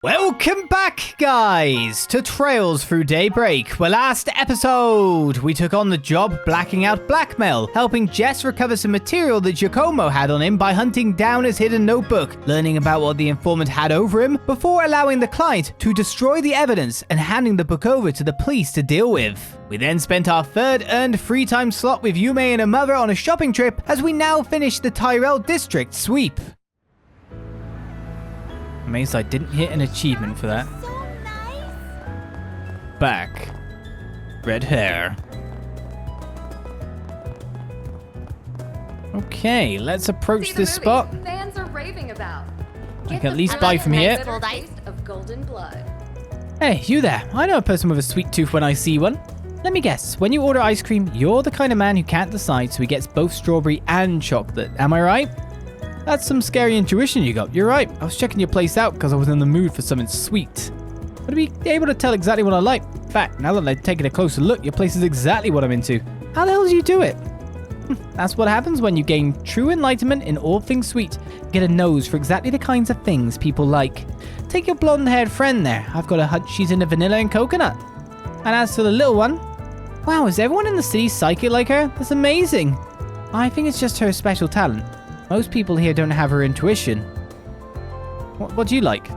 Welcome back, guys, to Trails Through Daybreak, where last episode we took on the job blacking out blackmail, helping Jess recover some material that Giacomo had on him by hunting down his hidden notebook, learning about what the informant had over him, before allowing the client to destroy the evidence and handing the book over to the police to deal with. We then spent our third earned free time slot with Yume and her mother on a shopping trip as we now finish the Tyrell District sweep. Amazed I didn't hit an achievement for that. So nice. Back. Red hair. Okay, let's approach this spot. Fans are raving about. I can at least buy from here. Of golden blood. Hey, you there. I know a person with a sweet tooth when I see one. Let me guess, when you order ice cream, you're the kind of man who can't decide, so he gets both strawberry and chocolate. Am I right? That's some scary intuition you got. You're right. I was checking your place out because I was in the mood for something sweet. But to be able to tell exactly what I like. In fact, now that I've taken a closer look, your place is exactly what I'm into. How the hell do you do it? That's what happens when you gain true enlightenment in all things sweet. You get a nose for exactly the kinds of things people like. Take your blonde-haired friend there. I've got a hunch she's into vanilla and coconut. And as for the little one, wow, is everyone in the city psychic like her? That's amazing. I think it's just her special talent. Most people here don't have her intuition. What do you like?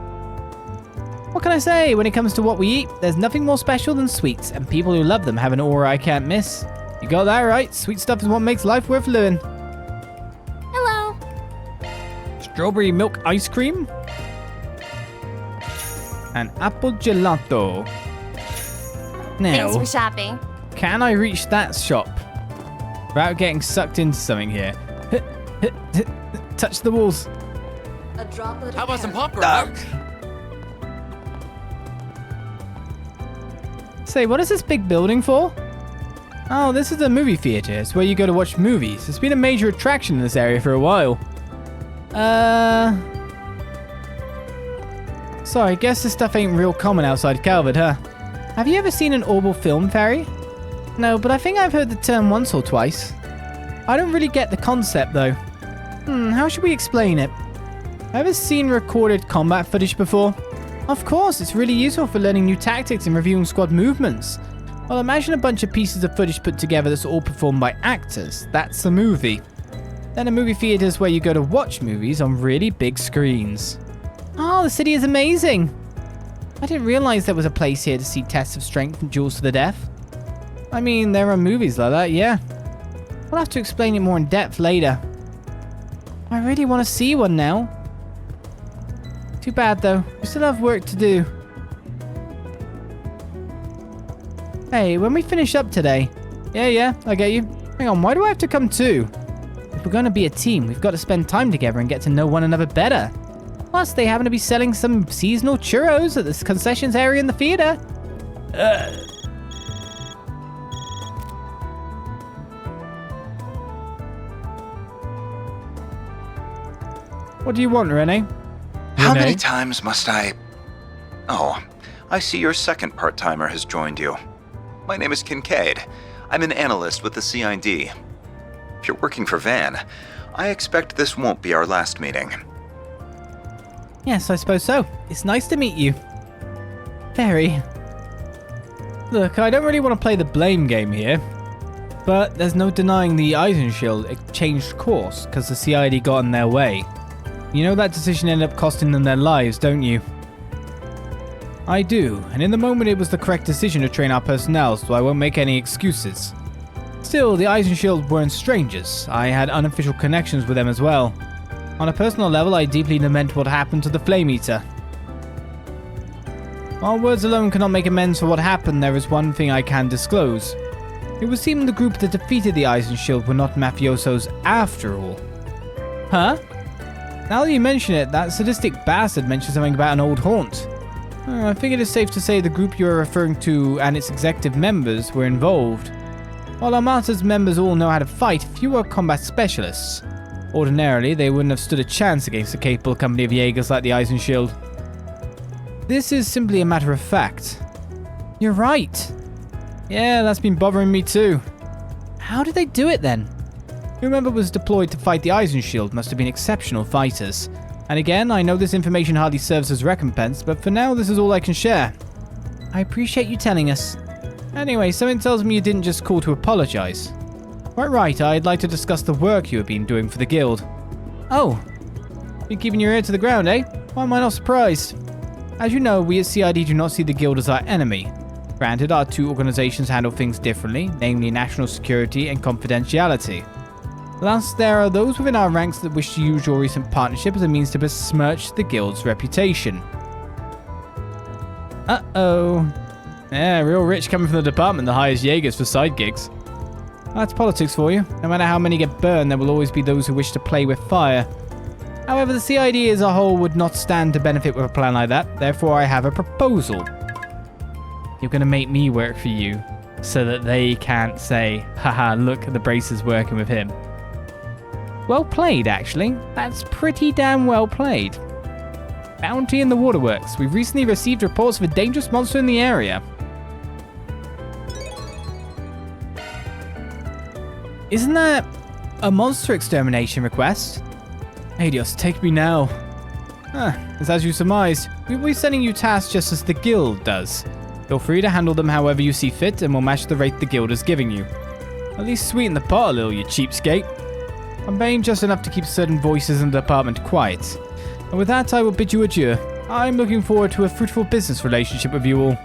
What can I say? When it comes to what we eat, there's nothing more special than sweets, and people who love them have an aura I can't miss. You got that right. Sweet stuff is what makes life worth living. Hello. Strawberry milk ice cream. And apple gelato. Now, Thanks for shopping. can I reach that shop without getting sucked into something here? Touch the walls. A droplet. How about some popcorn? Say, what is this big building for? Oh, this is a movie theater. It's where you go to watch movies. It's been a major attraction in this area for a while. Sorry, I guess this stuff ain't real common outside Calvard, huh? Have you ever seen an orbital film ferry? No, but I think I've heard the term once or twice. I don't really get the concept, though. How should we explain it? Ever seen recorded combat footage before? Of course, it's really useful for learning new tactics and reviewing squad movements. Well, imagine a bunch of pieces of footage put together that's all performed by actors. That's a movie. Then a movie theater is where you go to watch movies on really big screens. Oh, the city is amazing! I didn't realize there was a place here to see tests of strength and duels to the death. I mean, there are movies like that, yeah. We'll have to explain it more in depth later. I really want to see one now. Too bad, though. We still have work to do. Hey, when we finish up today... Yeah, I get you. Hang on, why do I have to come too? If we're going to be a team, we've got to spend time together and get to know one another better. Plus, they happen to be selling some seasonal churros at this concessions area in the theater. What do you want, Rene? How many times must I... Oh, I see your second part-timer has joined you. My name is Kincade. I'm an analyst with the CID. If you're working for Van, I expect this won't be our last meeting. Yes, I suppose so. It's nice to meet you. Very. Look, I don't really want to play the blame game here. But there's no denying the Eisenschild changed course because the CID got in their way. You know that decision ended up costing them their lives, don't you? I do, and in the moment it was the correct decision to train our personnel, so I won't make any excuses. Still, the Eisenschild weren't strangers. I had unofficial connections with them as well. On a personal level, I deeply lament what happened to the Flame Eater. While words alone cannot make amends for what happened, there is one thing I can disclose. It would seem the group that defeated the Eisenschild were not mafiosos after all. Huh? Now that you mention it, that sadistic bastard mentioned something about an old haunt. I think it is safe to say the group you are referring to and its executive members were involved. While Armata's members all know how to fight, few are combat specialists. Ordinarily, they wouldn't have stood a chance against a capable company of Jaegers like the Eisenschild. This is simply a matter of fact. You're right. Yeah, that's been bothering me too. How did they do it then? Whoever was deployed to fight the Eisenschild must have been exceptional fighters. And again, I know this information hardly serves as recompense, but for now, this is all I can share. I appreciate you telling us. Anyway, something tells me you didn't just call to apologize. Quite right, I'd like to discuss the work you have been doing for the guild. Oh, been keeping your ear to the ground, eh? Why am I not surprised? As you know, we at CID do not see the guild as our enemy. Granted, our two organizations handle things differently, namely national security and confidentiality. Thus, there are those within our ranks that wish to use your recent partnership as a means to besmirch the guild's reputation. Uh-oh. Yeah, real rich coming from the department that hires Jaegers for side gigs. That's politics for you. No matter how many get burned, there will always be those who wish to play with fire. However, the CID as a whole would not stand to benefit with a plan like that. Therefore, I have a proposal. You're going to make me work for you so that they can't say, haha, look, the bracer's working with him. Well played, actually. That's pretty damn well played. Bounty in the Waterworks. We've recently received reports of a dangerous monster in the area. Isn't that a monster extermination request? Adios, take me now. It's as you surmised. We'll be sending you tasks just as the guild does. Feel free to handle them however you see fit, and we'll match the rate the guild is giving you. At least sweeten the pot a little, you cheapskate. I'm paying just enough to keep certain voices in the department quiet. And with that, I will bid you adieu. I'm looking forward to a fruitful business relationship with you all.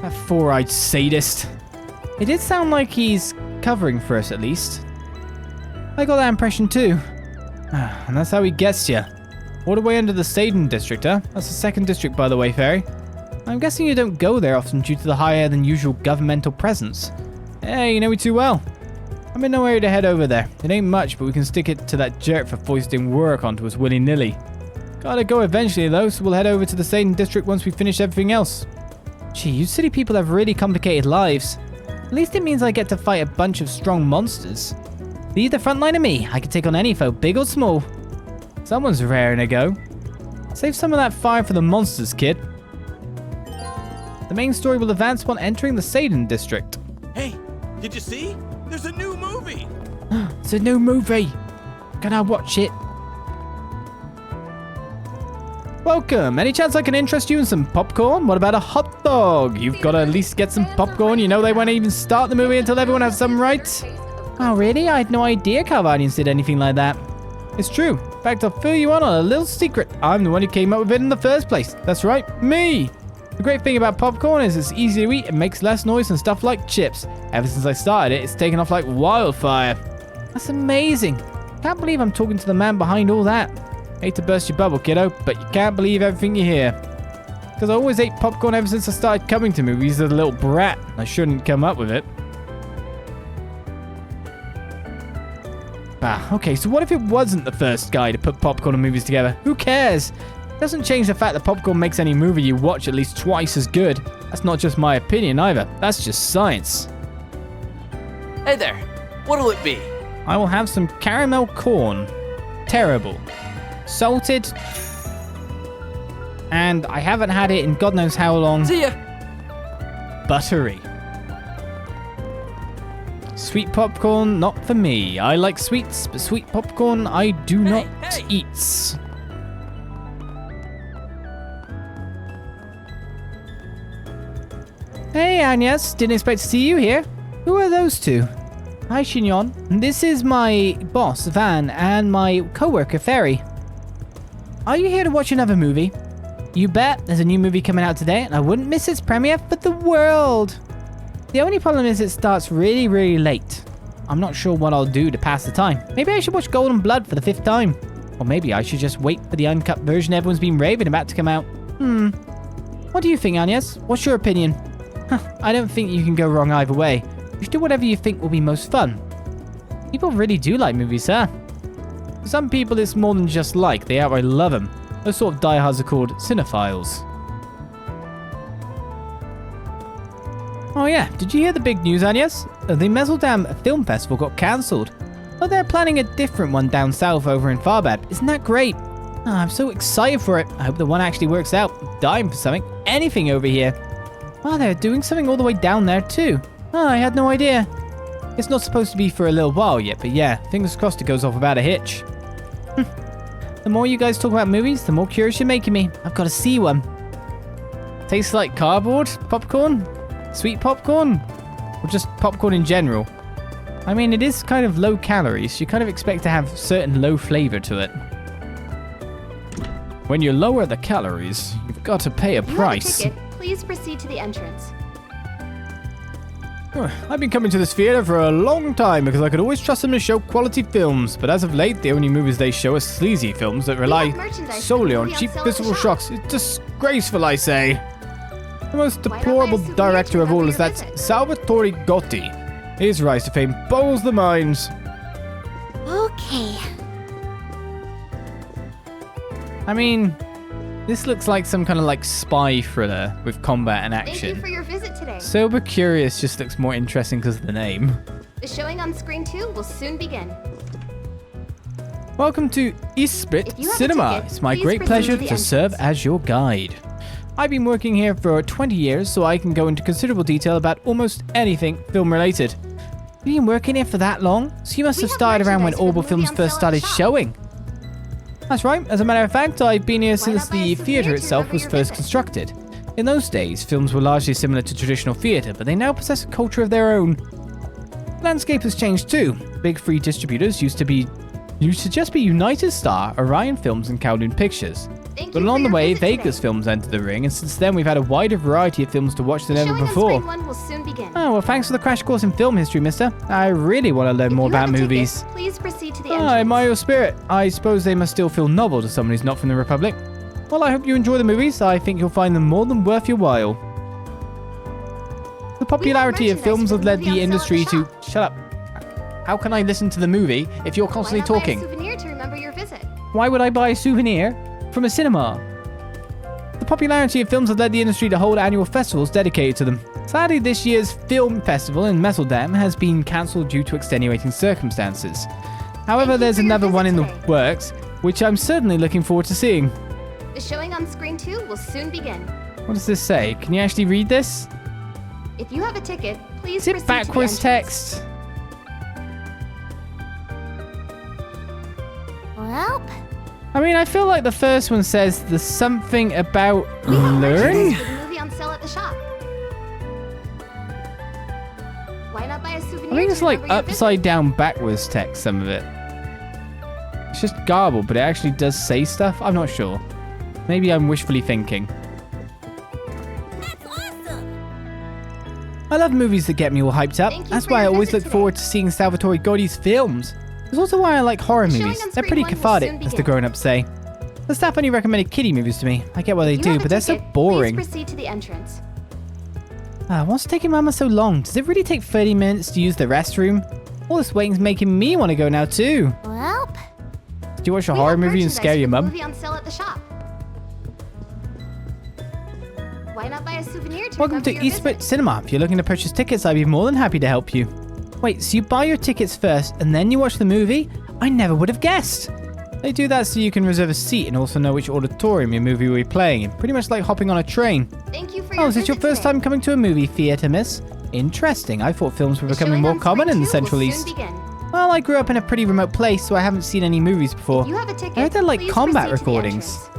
That four-eyed sadist. It did sound like he's covering for us, at least. I got that impression too. And that's how he gets you. Waterway under the Seiden district, huh? That's the second district, by the way, Fairy. I'm guessing you don't go there often due to the higher than usual governmental presence. Hey, you know me too well. I'm in no hurry to head over there. It ain't much, but we can stick it to that jerk for foisting work onto us willy-nilly. Gotta go eventually, though, so we'll head over to the Seiden district once we finish everything else. Gee, you city people have really complicated lives. At least it means I get to fight a bunch of strong monsters. Leave the front line of me. I can take on any foe, big or small. Someone's raring to go. Save some of that fire for the monsters, kid. The main story will advance upon entering the Seiden district. Hey, did you see? There's a new movie! It's a new movie. Can I watch it? Welcome. Any chance I can interest you in some popcorn? What about a hot dog? You've got to at least get some popcorn. You know they won't even start the movie until everyone has some rights. Oh, really? I had no idea Calvardians did anything like that. It's true. In fact, I'll fill you on a little secret. I'm the one who came up with it in the first place. That's right, me. The great thing about popcorn is it's easy to eat and makes less noise than stuff like chips. Ever since I started it, it's taken off like wildfire. That's amazing. Can't believe I'm talking to the man behind all that. Hate to burst your bubble, kiddo, but you can't believe everything you hear. Because I always ate popcorn ever since I started coming to movies as a little brat. I shouldn't come up with it. Okay, so what if it wasn't the first guy to put popcorn and movies together? Who cares? It doesn't change the fact that popcorn makes any movie you watch at least twice as good. That's not just my opinion either. That's just science. Hey there, what'll it be? I will have some caramel corn. Terrible. Salted. And I haven't had it in God knows how long. See ya! Buttery. Sweet popcorn, not for me. I like sweets, but sweet popcorn I do not eat. Hey, Agnès. Didn't expect to see you here. Who are those two? Hi, Chignon. This is my boss, Van, and my co-worker, Fairy. Are you here to watch another movie? You bet. There's a new movie coming out today, and I wouldn't miss its premiere for the world. The only problem is it starts really, really late. I'm not sure what I'll do to pass the time. Maybe I should watch Golden Blood for the 5th time. Or maybe I should just wait for the uncut version everyone's been raving about to come out. What do you think, Agnès? What's your opinion? I don't think you can go wrong either way. You should do whatever you think will be most fun. People really do like movies, huh? For some people, it's more than just like. They outright love them. Those sort of diehards are called cinephiles. Oh yeah, did you hear the big news, Agnès? The Meseldam Film Festival got cancelled. But they're planning a different one down south over in Farbad. Isn't that great? Oh, I'm so excited for it. I hope the one actually works out. I'm dying for something. Anything over here. Oh, they're doing something all the way down there too. Oh, I had no idea. It's not supposed to be for a little while yet, but yeah, fingers crossed it goes off without a hitch. The more you guys talk about movies, the more curious you're making me. I've got to see one. Tastes like cardboard? Popcorn? Sweet popcorn? Or just popcorn in general? I mean, it is kind of low calories. You kind of expect to have certain low flavor to it. When you lower the calories, you've got to pay a price. If you have a ticket, please proceed to the entrance. I've been coming to this theater for a long time because I could always trust them to show quality films, but as of late, the only movies they show are sleazy films that rely solely on cheap visual shocks. It's disgraceful, I say. The most deplorable director of all is that Salvatore Gotti. His rise to fame boggles the minds. Okay. I mean, this looks like some kind of like spy thriller with combat and Thank action. you for your visit today. Sober Curious just looks more interesting because of the name. The showing on screen 2 will soon begin. Welcome to Esprit If you have a Cinema. ticket, It's my please great proceed pleasure to the to serve entrance. as your guide. I've been working here for 20 years, so I can go into considerable detail about almost anything film related. You've been working here for that long? So you must We have have started around when merchandise for the Orbital movie Films on first sale at the started shop. showing. That's right. As a matter of fact, I've been here since not buy a the souvenir theatre to itself remember was your first visit? constructed. In those days, films were largely similar to traditional theatre, but they now possess a culture of their own. The landscape has changed too. Big three distributors used to just be United Star, Orion Films, and Kowloon Pictures. Thank But you along for the your way, visit today. Vegas Films entered the ring, and since then we've had a wider variety of films to watch than The ever showing before. on screen 1 will soon begin. Oh, well, thanks for the crash course in film history, mister. I really want to learn more If you have about a ticket, movies. please proceed to the I entrance. admire your spirit. I suppose they must still feel novel to someone who's not from the Republic. Well, I hope you enjoy the movies. I think you'll find them more than worth your while. The popularity of merchandise films for has the led movie the on sale industry at to... the Shut up. How can I listen to the movie if you're Why constantly not buy a talking? souvenir to remember your visit? Why would I buy a souvenir from a cinema? The popularity of films has led the industry to hold annual festivals dedicated to them. Sadly, this year's film festival in Meseldam has been cancelled due to extenuating circumstances. However, you there's for your another one in visit the today. works, which I'm certainly looking forward to seeing. The showing on screen 2 will soon begin. What does this say? Can you actually read this? If you have a ticket, please Is it proceed backwards to the entrance. text? Well, I mean, I feel like the first one says there's something about learn? merchandise for the movie on sale at the shop. Why not buy a souvenir? I think it's to like remember your visit? upside down backwards text, some of it. It's just garbled, but it actually does say stuff. I'm not sure. Maybe I'm wishfully thinking. I love movies that get me all hyped up. Thank you That's for why I your always visit look today. forward to seeing Salvatore Gotti's films. It's also why I like horror The showing movies. on They're screen pretty 1 will cathartic, soon as the begin. grown-ups say. The staff only recommended kiddie movies to me. I get what they If you do, have a but they're so ticket, boring. Please proceed to the entrance. What's taking Mama so long? Does it really take 30 minutes to use the restroom? All this waiting's making me want to go now too. Well, Did you watch a we horror have movie and merchandise scare for your the mum? Movie on sale at the shop. Why not buy a souvenir to Welcome remember to your Esprit visit? Cinema. If you're looking to purchase tickets, I'd be more than happy to help you. Wait, so you buy your tickets first and then you watch the movie? I never would have guessed. They do that so you can reserve a seat and also know which auditorium your movie will be playing in. Pretty much like hopping on a train. Thank you for your Oh, is this your visit first today. time coming to a movie theater, miss? Interesting. I thought films were The becoming showing more on common screen in the 2 Central will East. soon begin. Well, I grew up in a pretty remote place, so I haven't seen any movies before. If you have a ticket, I heard they're like please combat proceed to the recordings. entrance.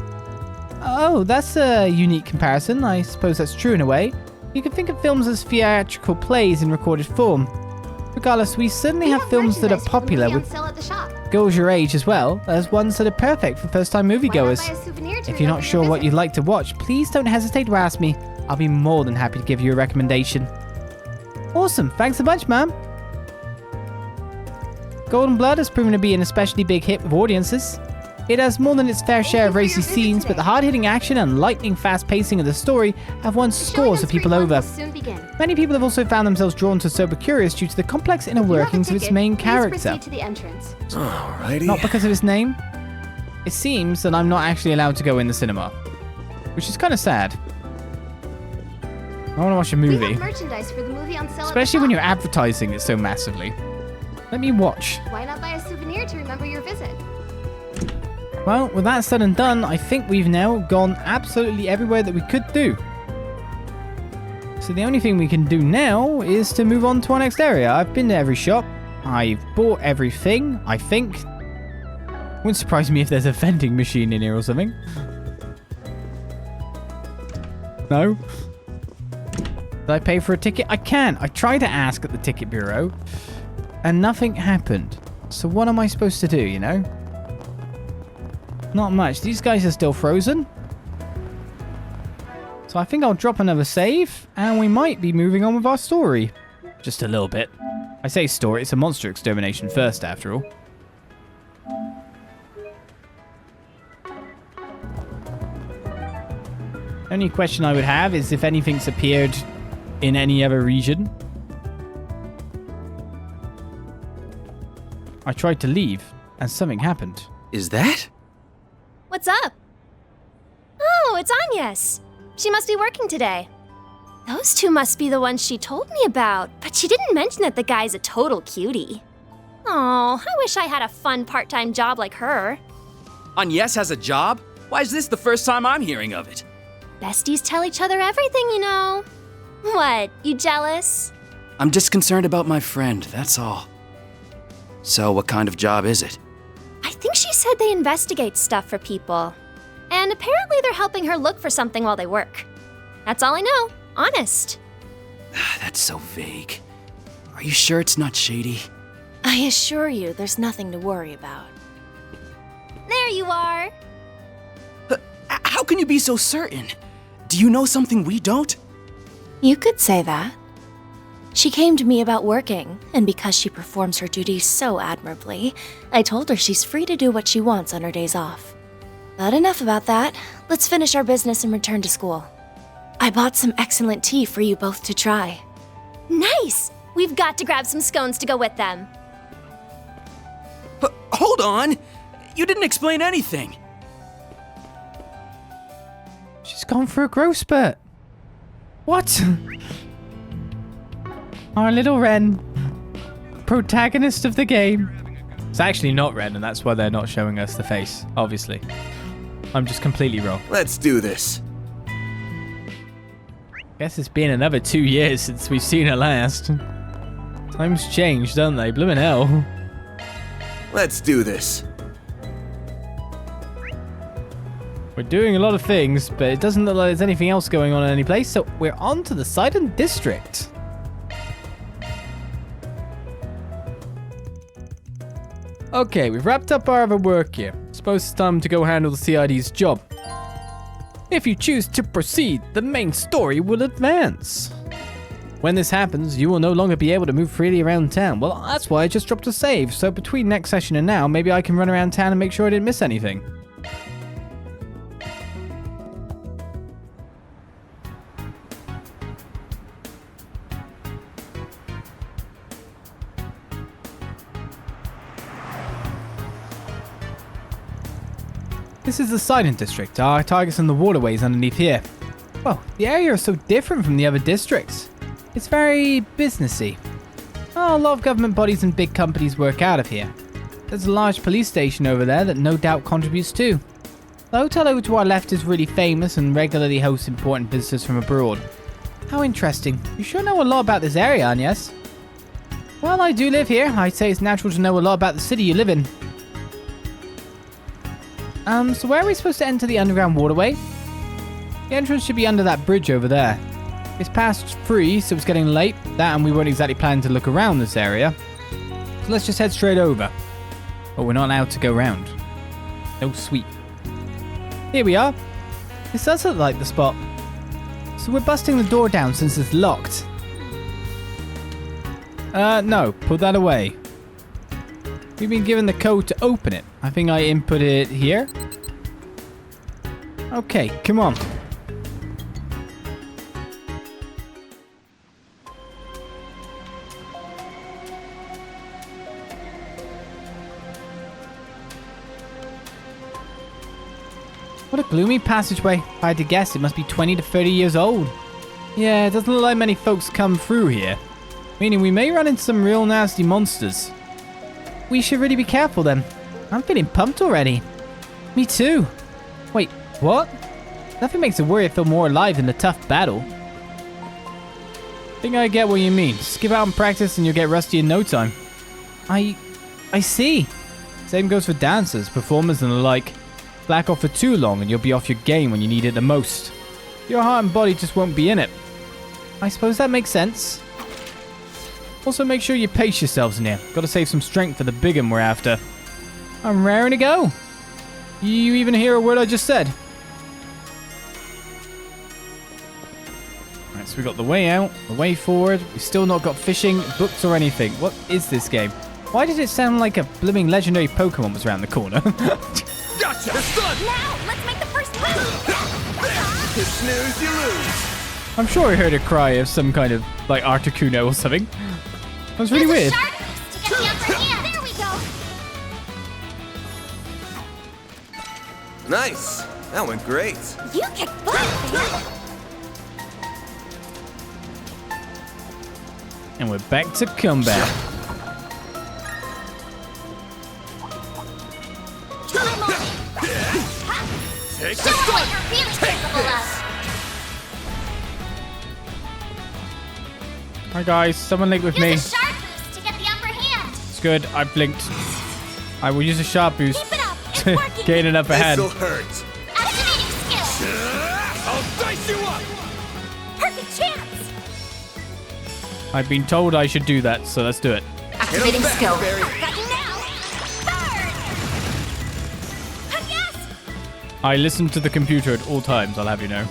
Oh, that's a unique comparison. I suppose that's true in a way. You can think of films as theatrical plays in recorded form. Regardless, we certainly We have films that are merchandise for the popular movie on with sale at the shop. girls your age as well as ones that are perfect for first-time Why not moviegoers. buy a souvenir to If you're not remember sure your what you'd visit? like to watch, please don't hesitate to ask me. I'll be more than happy to give you a recommendation. Awesome, thanks a bunch, ma'am. Golden Blood has proven to be an especially big hit with audiences. It has more than its fair share you of for your racy visit scenes, but today. the hard-hitting action and lightning-fast pacing of the story have won The showing scores on of people screen 1 over. will soon begin. Many people have also found themselves drawn to Sober Curious due to the complex inner If you have a workings of its ticket, main please character. proceed to the entrance. Alrighty. Not because of his name. It seems that I'm not actually allowed to go in the cinema, which is kind of sad. I want to watch a We movie, have merchandise for the movie on sale especially at when the you're shop. advertising it so massively. Let me watch. Why not buy a souvenir to remember your visit? Well, with that said and done, I think we've now gone absolutely everywhere that we could do. So the only thing we can do now is to move on to our next area. I've been to every shop. I've bought everything, I think. Wouldn't surprise me if there's a vending machine in here or something. No? Did I pay for a ticket? I can't. I tried to ask at the ticket bureau and nothing happened. So what am I supposed to do, you know? Not much. These guys are still frozen. So I think I'll drop another save and we might be moving on with our story. Just a little bit. I say story, it's a monster extermination first after all. Only question I would have is if anything's appeared in any other region. I tried to leave and something happened. Is that? What's up? Oh, it's Agnès. She must be working today. Those two must be the ones she told me about, but she didn't mention that the guy's a total cutie. Oh, I wish I had a fun part-time job like her. Agnès has a job? Why is this the first time I'm hearing of it? Besties tell each other everything, you know. What, you jealous? I'm just concerned about my friend, that's all. So what kind of job is it? I think she said they investigate stuff for people. And apparently they're helping her look for something while they work. That's all I know, honest. That's so vague. Are you sure it's not shady? I assure you, there's nothing to worry about. There you are. How can you be so certain? Do you know something we don't? You could say that. She came to me about working, and because she performs her duties so admirably, I told her she's free to do what she wants on her days off. But enough about that. Let's finish our business and return to school. I bought some excellent tea for you both to try. Nice! We've got to grab some scones to go with them. But hold on! You didn't explain anything! She's gone for a growth spurt. What? Our little Ren. Protagonist of the game. It's actually not Ren, and that's why they're not showing us the face, obviously. I'm just completely wrong. Let's do this. Guess it's been another 2 years since we've seen her last. Times change, don't they? Bloomin' hell. Let's do this. We're doing a lot of things, but it doesn't look like there's anything else going on in any place, so we're on to the Seiden District. Okay, we've wrapped up our other work here. Suppose it's time to go handle the CID's job. If you choose to proceed, the main story will advance. When this happens, you will no longer be able to move freely around town. Well, that's why I just dropped a save, so between next session and now, maybe I can run around town and make sure I didn't miss anything. This is the Seiden District. Our target's on the waterways underneath here. Well, the area is so different from the other districts. It's very businessy. Oh, a lot of government bodies and big companies work out of here. There's a large police station over there that no doubt contributes too. The hotel over to our left is really famous and regularly hosts important visitors from abroad. How interesting. You sure know a lot about this area, Agnès. Well, I do live here. I'd say it's natural to know a lot about the city you live in. So where are we supposed to enter the underground waterway? The entrance should be under that bridge over there. It's past 3, so it's getting late. That and we weren't exactly planning to look around this area. So let's just head straight over. But we're not allowed to go round. No sweet. Here we are. This does look like the spot. So we're busting the door down since it's locked. No, put that away. We've been given the code to open it. I think I input it here. Okay, come on. What a gloomy passageway. If I had to guess, it must be 20 to 30 years old. Yeah, it doesn't look like many folks come through here. Meaning we may run into some real nasty monsters. We should really be careful then. I'm feeling pumped already. Me too. Wait, what? Nothing makes a warrior feel more alive than a tough battle. Think I get what you mean. Skip out and practice and you'll get rusty in no time. I see. Same goes for dancers, performers, and the like. Slack off for too long and you'll be off your game when you need it the most. Your heart and body just won't be in it. I suppose that makes sense. Also, make sure you pace yourselves in here. Gotta save some strength for the big one we're after. I'm raring to go. You even hear a word I just said? Alright, so we got the way out, the way forward. We've still not got fishing, books, or anything. What is this game? Why did it sound like a blooming legendary Pokemon was around the corner? Gotcha! It's done! Now, let's make the first move! You snooze, you lose! I'm sure I heard a cry of some kind of, like, Articuno or something. That was really weird. Shark boost to get the upper hand. There we go. Nice! That went great. You kick butt, man. And we're back to combat. I'm on it. Take Show this them what one! you're really Take capable this! Hi guys, someone link with of. me. Use a shark boost to get the upper hand. It's good, I blinked. I will use a sharp boost Keep it up. It's to working. gain an upper hand. This'll hurt. Activating skill. I'll dice you up! Perfect chance. I've been told I should do that, so let's do it. Hit 'em back, Barry. Got you now. Burn. Yes. I listen to the computer at all times, I'll have you know.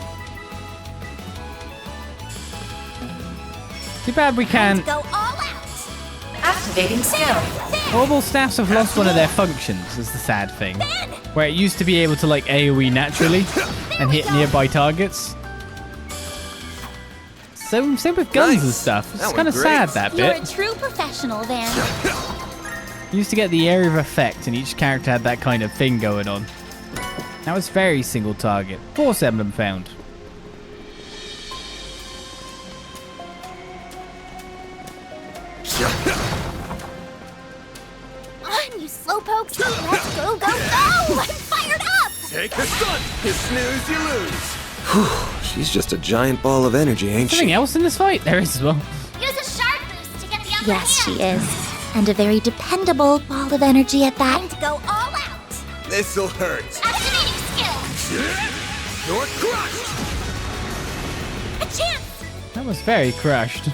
Too bad we can't. Go all out. Activating skill. Orbital staffs have lost one of their functions, is the sad thing. Where it used to be able to like AoE naturally and hit nearby targets. So same with guns and Nice. stuff. It's That kind of went sad, great. that You're bit. a true professional, then. You used to get the area of effect and each character had that kind of thing going on. Now it's very single target. Force emblem found. On, you slowpokes. Let's go, go, go. I'm fired up. Take this one! You snooze, you lose! She's just a giant ball of energy, ain't Something else in this fight? There is as well. Use a shark boost to get the upper Yes, she hand. is. And a very dependable ball of energy at that. Time to go all out. This'll hurt. Activating skill. You're crushed! A chance. That was very crushed.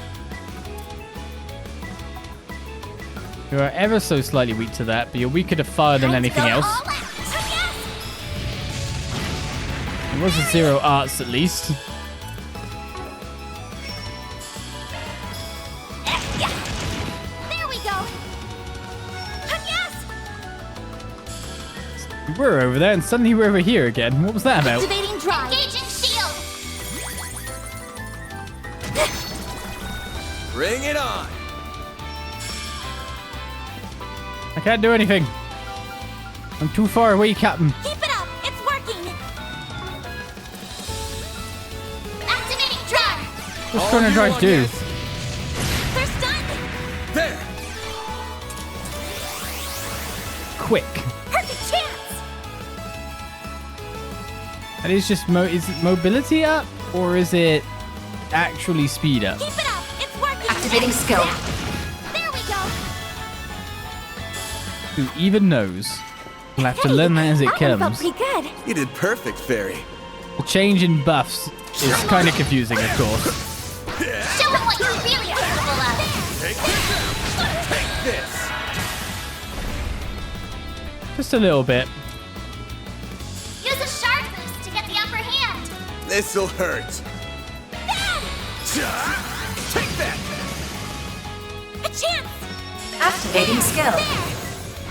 You are ever so slightly weak to that, but you're weaker to fire than Time to anything go else. all out. Yes. It was a zero arts at least. There we go. Yes. We were over there and suddenly we're over here again. What was that about? Activating drive. Engaging shield. Bring it on! I can't do anything. I'm too far away, Captain. Keep it up. It's working. Activating drive. What's All Chrono you Drive want do? is- They're stunned. There! Quick. Perfect chance. And it's just is it mobility up or is it actually speed up? Keep it up. It's working. Activating skill. There we go. Who even knows? We'll have to learn that as it That one felt comes. pretty good. You did perfect, Fairy. The change in buffs is kind of confusing, of course. Show them what you're really capable of. Take this out! Take this! Just a little bit. Use a shark boost to get the upper hand. This'll hurt. Take that! A chance. Activating skill. There.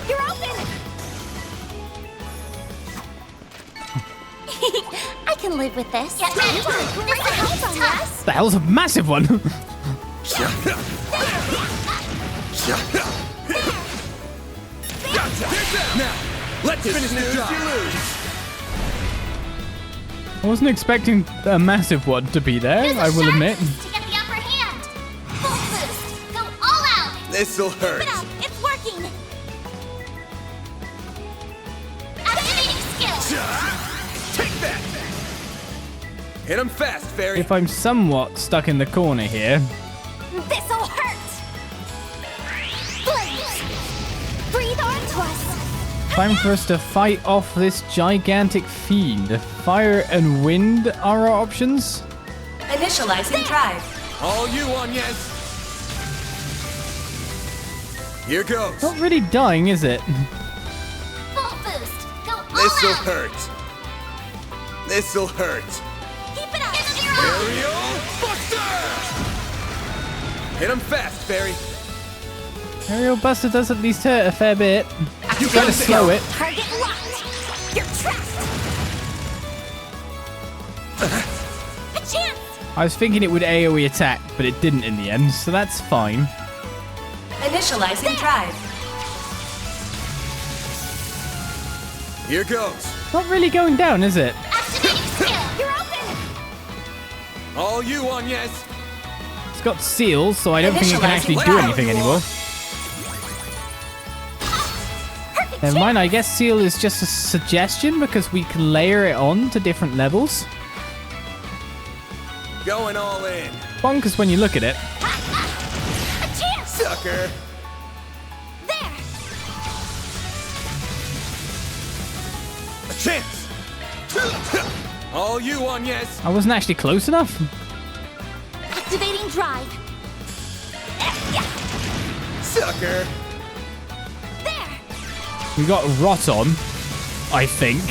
You're open. I can live with this. Get ready. This is tough. The hell's a massive one? Gotcha! Now, let's finish this job. I wasn't expecting a massive one to be there, Use a I will shark admit. boost to get the upper hand. Full boost. Go all out. This'll hurt. Keep it up. It's working. Activating skill. Take that! Hit him fast, Fairy. If I'm somewhat stuck in the corner here, This'll hurt. Blaze. Breathe onto us. Time for us to fight off this gigantic fiend. Fire and wind are our options. Initializing drive. All you, Agnès. Here goes. Not really dying, is it? Full boost. Go all This'll out. hurt. This'll hurt. Keep it up. Aerial Buster! Hit him fast, Fairy. Aerial Buster does at least hurt a fair bit. You Try to slow it. Target locked. You're trapped. A chance. I was thinking it would AoE attack, but it didn't in the end, so that's fine. Initializing drive. Here goes. Not really going down, is it? Activating skill. You're open. All you, Agnès. It's got seals, so I don't think it can actually do anything anymore. Never mind, I guess seal is just a suggestion because we can layer it on to different levels. Going all in. Bonkers when you look at it. A chance. Sucker. There. A chance. All you, Agnès. I wasn't actually close enough. Activating drive. Sucker. There. We got rot on, I think.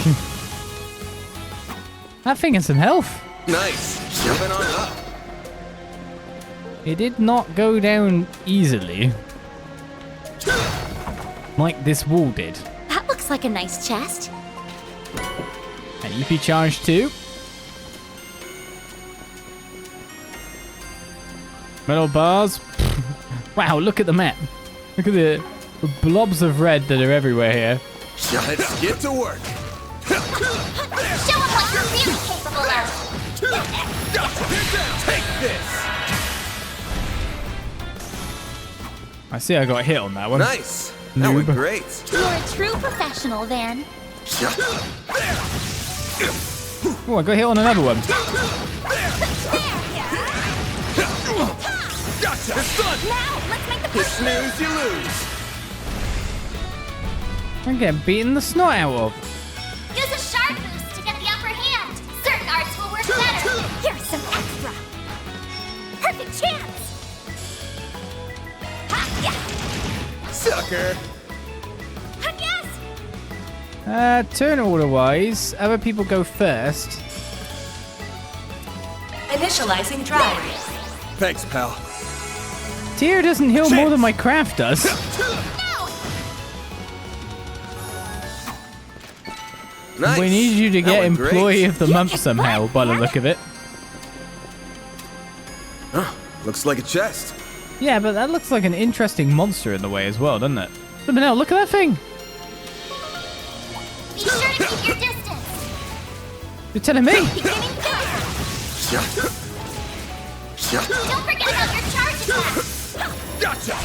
That thing has some health. Nice. Jumping on up. It did not go down easily. Like this wall did. That looks like a nice chest. And EP charge too. Metal bars. Wow, look at the map. Look at the blobs of red that are everywhere here. Let's get to work. Show them what you're really capable of. Take this. I see I got hit on that one. Nice. That went Noob. great. You're a true professional, Van. Oh, I got hit on another one. Gotcha. It's done. Now, let's make the You first snooze, you lose. I'm getting beaten the snot out of. Use a shard boost to get the upper hand. Certain arts will work better. Here's some extra. Perfect chance. Ha, yeah. Sucker. Yes. Turn order wise, other people go first. Initializing drive. Thanks, pal. Tear doesn't heal more than my craft does. Nice. We need you to That get went great. Employee of the Month somehow, by the look of it. Huh, looks like a chest. Yeah, but that looks like an interesting monster in the way as well, doesn't it? Flippin' hell, look at that thing! Be sure to keep your distance. You're telling me? Beginning fire. Don't forget about your charge attack. Gotcha.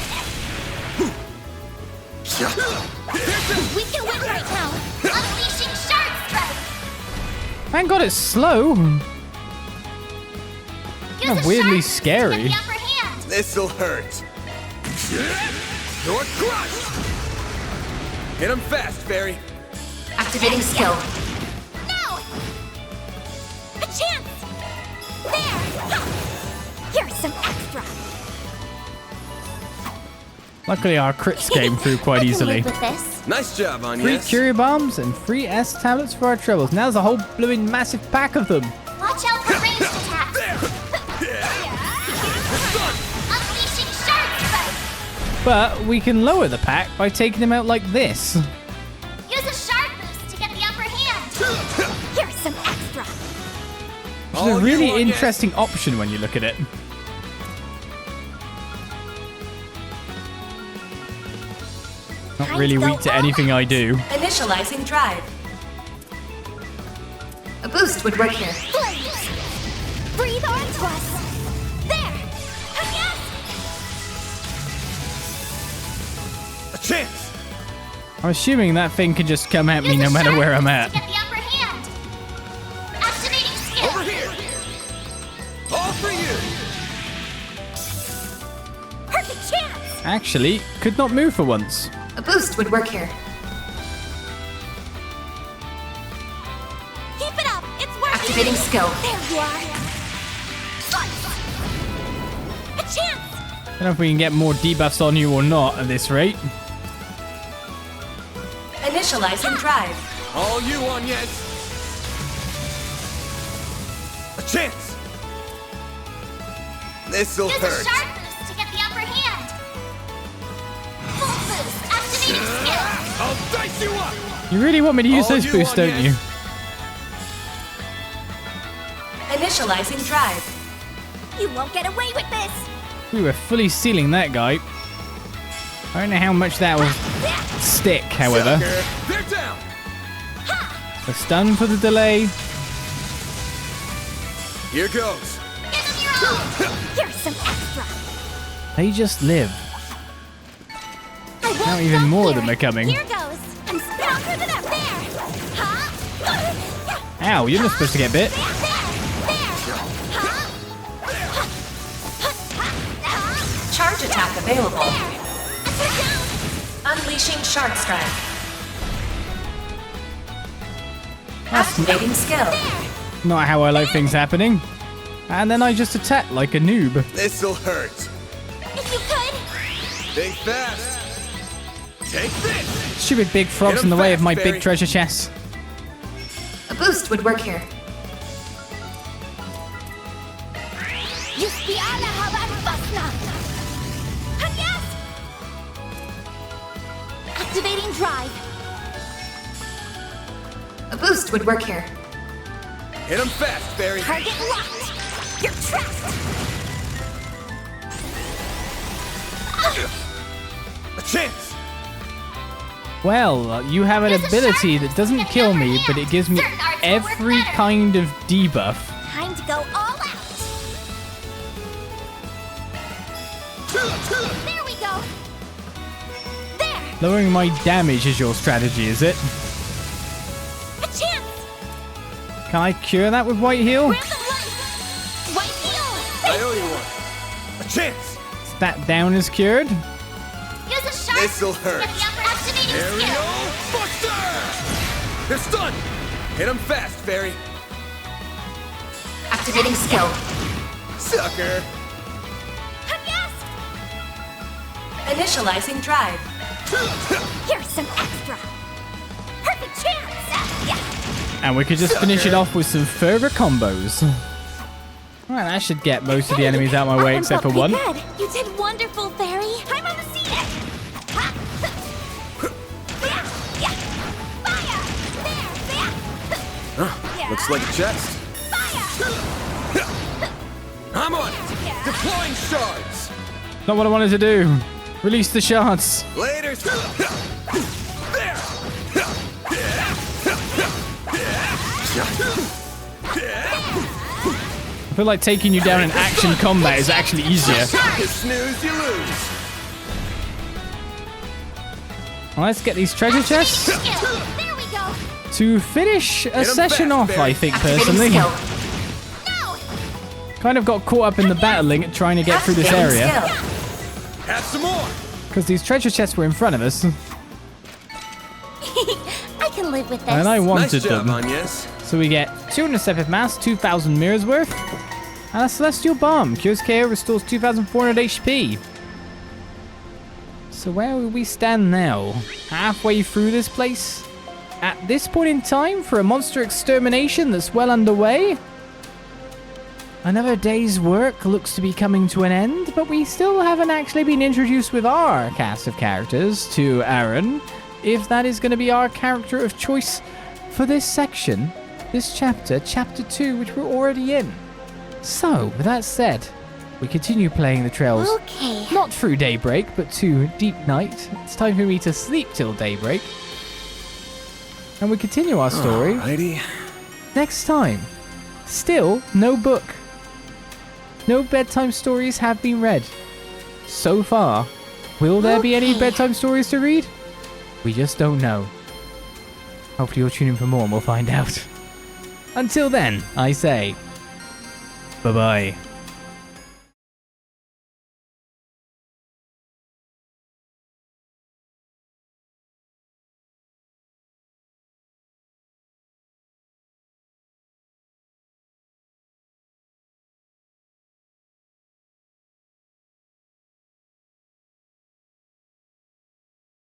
We can win right now. Unleashing shard strike. Thank God it's slow. Use Kinda a weirdly shard boost to scary. get the upper hand. This'll hurt. You're crushed. Hit him fast, Fairy. Activating skill. No! A chance! There! Here's some extra. Luckily our crits came through quite I can easily. live with this. Nice job, Free Agnès. Curie Bombs and free S tablets for our troubles. Now there's a whole blooming massive pack of them. Watch out for ranged attacks. Unleashing shard strike. But we can lower the pack by taking them out like this. Use a shard boost to get the upper hand. Here's some extra. Which is All a really you want, yes. interesting option when you look at it. Not really weak to anything I do. Initializing drive. A boost would work here. Flames. Breathe onto us. There. Yes. A chance. I'm assuming that thing can just come at me Use no a matter shard where I'm boost at. to get the upper hand. Activating skill. Over here. All for you. Perfect chance. Actually, could not move for once. A boost would work here. Activating skill. There you are. A chance. I don't know if we can get more debuffs on you or not at this rate. Initializing drive. All you, Agnès. A chance. This'll Use hurt. a sharp boost to get the upper hand. Full boost. Activating skill. I'll dice you up. You really want me to use All those you, boosts, don't Agnès. you? Initializing drive. You won't get away with this. We were fully sealing that guy. I don't know how much that will stick, however. Sucker. They're down. A stun for the delay. Here goes. Give them your all. Here's some extra. They just live. I won't Now even stop more of here. them are coming. Here goes. I'm stronger than ever. There. Huh? Ow, you're not supposed to get bit. There. Charge attack available. Unleashing Shark Strike. Activating skill. Not how I like things happening. And then I just attack like a noob. This'll hurt. If you could. Think fast. Take this. Stupid big frogs Get 'em in the way of fast, my Barry. big treasure chest. A boost would work here. Just be alle haben Fassner. Yes. Activating drive. A boost would work here. Hit him fast, Barry. Target locked. You're trapped. A chance. Well, you have an ability that doesn't kill me, but it gives me every kind of debuff. Time to go all out. There we go. There. Lowering my damage is your strategy, is it? A chance. Can I cure that with White Heal? Grab the light. White heel. I owe you one. A chance. That down is cured. Use a sharp This'll boost to hurt. get the upper activating Aerial skill. Buster! They're stunned. Hit him fast, Barry. Activating skill. Sucker. Yes. Initializing drive. Here's some extra. Perfect chance. Yeah. And we could just finish it off with some further combos. Alright, that should get most of the enemies out of my way That except for felt one. pretty good. You did wonderful, Fairy. I'm on the scene. Fire. There. Looks like a chest. Fire. I'm on it. Deploying shards. Not what I wanted to do. Release the shards. Later. There. I feel like taking you down in action combat is actually easier. You snooze, you lose. Well, let's get these treasure chests There we go. to finish a 'em session fast, off, Barry. I think, Activating personally. skill. No. Kind of got caught up in the battling trying to get through this Activating area. skill. Have some more. Because these treasure chests were in front of us, I can live with this. and I Nice wanted job, them. Agnès. So we get 200 Sepith Mass, 2,000 Mirrors worth, and a Celestial Bomb. Cures KO, restores 2,400 HP. So where will we stand now? Halfway through this place? At this point in time, for a monster extermination that's well underway? Another day's work looks to be coming to an end, but we still haven't actually been introduced with our cast of characters to Aaron, if that is going to be our character of choice for this section, this chapter, chapter 2, which we're already in. So, with that said, we continue playing the trails, Okay. not through daybreak, but to deep night. It's time for me to sleep till daybreak. And we continue our story Alrighty. next time. Still, no book. No bedtime stories have been read. So far. Will there be any Okay. bedtime stories to read? We just don't know. Hopefully you'll tune in for more and we'll find out. Until then, I say, bye-bye.